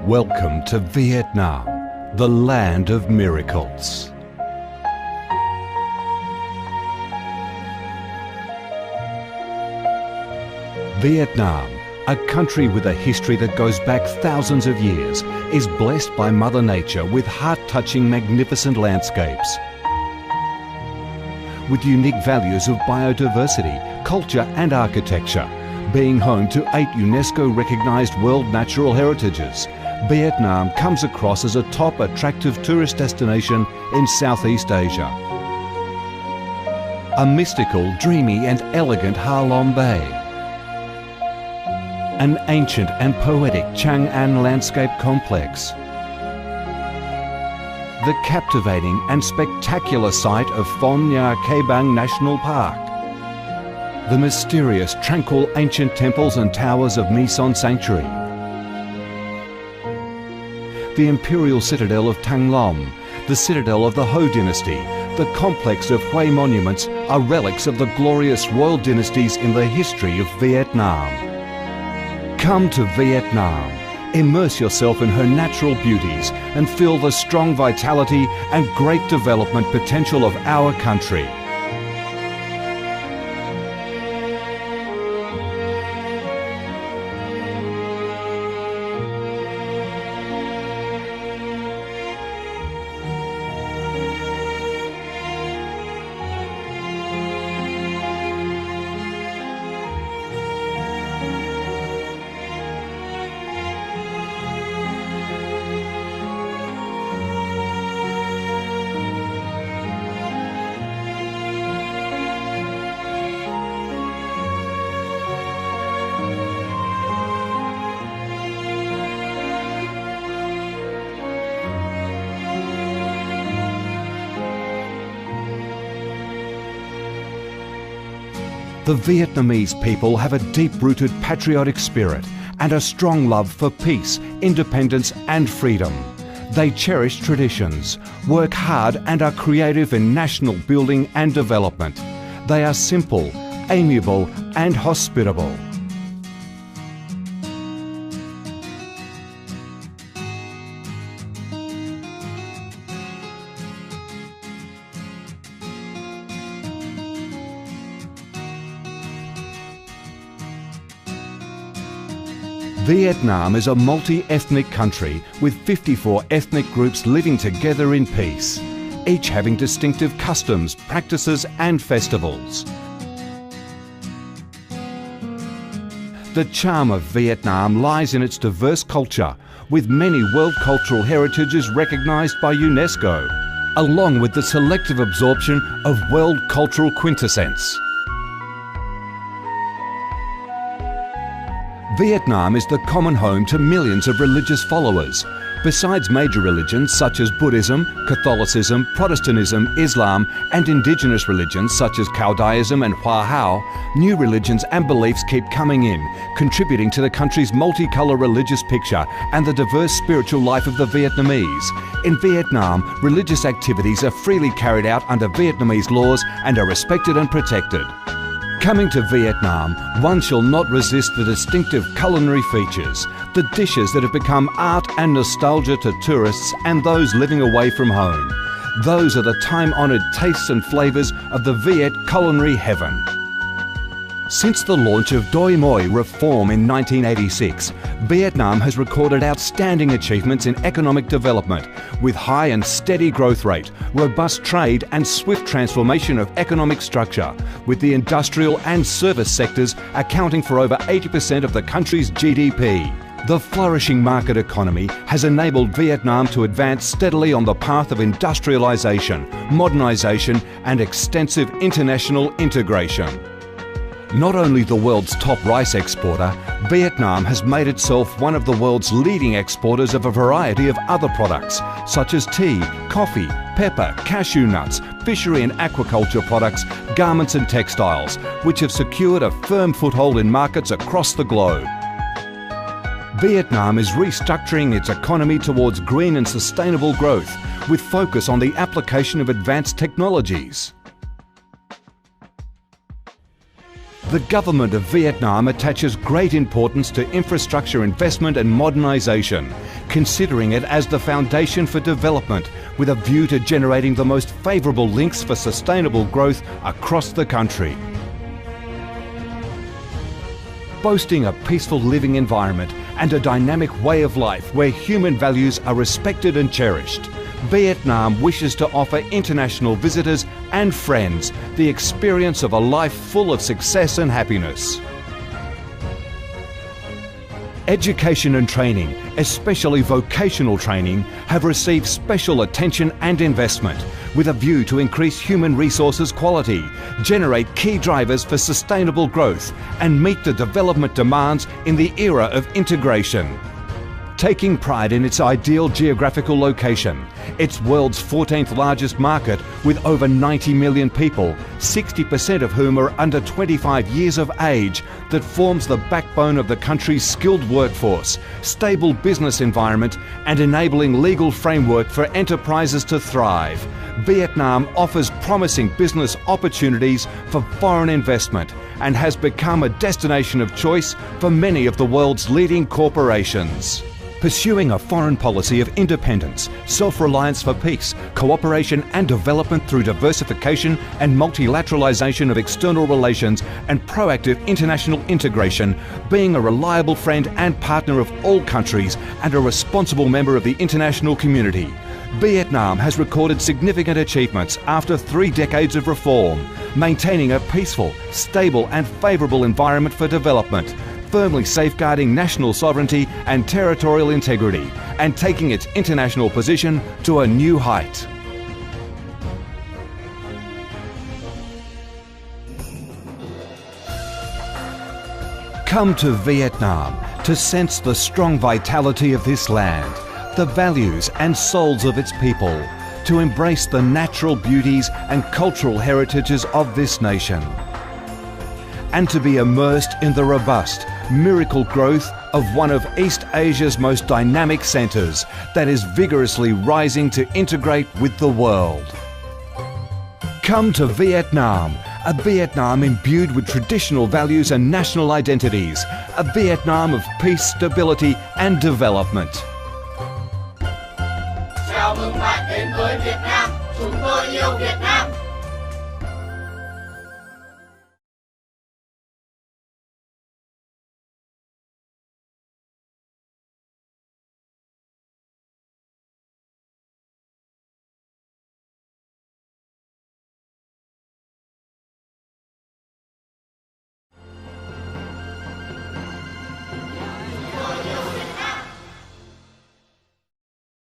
Welcome to Vietnam, the land of miracles. Vietnam, a country with a history that goes back thousands of years, is blessed by Mother Nature with heart-touching, magnificent landscapes. With unique values of biodiversity, culture and architecture, being home to 8 UNESCO-recognised World Natural Heritages, Vietnam comes across as a top attractive tourist destination in Southeast Asia. A mystical, dreamy and elegant Ha Long Bay. An ancient and poetic Chang An landscape complex. The captivating and spectacular site of Phong Nha Ke Bang National Park. The mysterious, tranquil ancient temples and towers of My Son Sanctuary. The imperial citadel of Thăng Long, the citadel of the Ho dynasty, the complex of Hue monuments are relics of the glorious royal dynasties in the history of Vietnam. Come to Vietnam, immerse yourself in her natural beauties and feel the strong vitality and great development potential of our country. The Vietnamese people have a deep-rooted patriotic spirit and a strong love for peace, independence and freedom. They cherish traditions, work hard and are creative in national building and development. They are simple, amiable and hospitable. Vietnam is a multi-ethnic country with 54 ethnic groups living together in peace, each having distinctive customs, practices and festivals. The charm of Vietnam lies in its diverse culture, with many World Cultural Heritages recognised by UNESCO, along with the selective absorption of World Cultural Quintessence. Vietnam is the common home to millions of religious followers. Besides major religions such as Buddhism, Catholicism, Protestantism, Islam and indigenous religions such as Cao Daism and Hoa Hao, new religions and beliefs keep coming in, contributing to the country's multicolour religious picture and the diverse spiritual life of the Vietnamese. In Vietnam, religious activities are freely carried out under Vietnamese laws and are respected and protected. Coming to Vietnam, one shall not resist the distinctive culinary features, the dishes that have become art and nostalgia to tourists and those living away from home. Those are the time-honoured tastes and flavours of the Viet culinary heaven. Since the launch of Doi Moi reform in 1986, Vietnam has recorded outstanding achievements in economic development, with high and steady growth rate, robust trade and swift transformation of economic structure, with the industrial and service sectors accounting for over 80% of the country's GDP. The flourishing market economy has enabled Vietnam to advance steadily on the path of industrialisation, modernisation and extensive international integration. Not only the world's top rice exporter, Vietnam has made itself one of the world's leading exporters of a variety of other products, such as tea, coffee, pepper, cashew nuts, fishery and aquaculture products, garments and textiles, which have secured a firm foothold in markets across the globe. Vietnam is restructuring its economy towards green and sustainable growth, with focus on the application of advanced technologies. The government of Vietnam attaches great importance to infrastructure investment and modernisation, considering it as the foundation for development with a view to generating the most favourable links for sustainable growth across the country. Boasting a peaceful living environment and a dynamic way of life where human values are respected and cherished, Vietnam wishes to offer international visitors and friends the experience of a life full of success and happiness. Education and training, especially vocational training, have received special attention and investment with a view to increase human resources quality, generate key drivers for sustainable growth and meet the development demands in the era of integration. Taking pride in its ideal geographical location, its world's 14th largest market with over 90 million people, 60% of whom are under 25 years of age, that forms the backbone of the country's skilled workforce, stable business environment and enabling legal framework for enterprises to thrive, Vietnam offers promising business opportunities for foreign investment and has become a destination of choice for many of the world's leading corporations. Pursuing a foreign policy of independence, self-reliance for peace, cooperation and development through diversification and multilateralization of external relations and proactive international integration, being a reliable friend and partner of all countries and a responsible member of the international community. Vietnam has recorded significant achievements after 3 decades of reform, maintaining a peaceful, stable and favourable environment for development, firmly safeguarding national sovereignty and territorial integrity, and taking its international position to a new height. Come to Vietnam to sense the strong vitality of this land, the values and souls of its people, to embrace the natural beauties and cultural heritages of this nation, and to be immersed in the robust, miracle growth of one of East Asia's most dynamic centres that is vigorously rising to integrate with the world. Come to Vietnam, a Vietnam imbued with traditional values and national identities, a Vietnam of peace, stability and development. Chào mừng bạn đến với Việt Nam, chúng tôi yêu Việt Nam.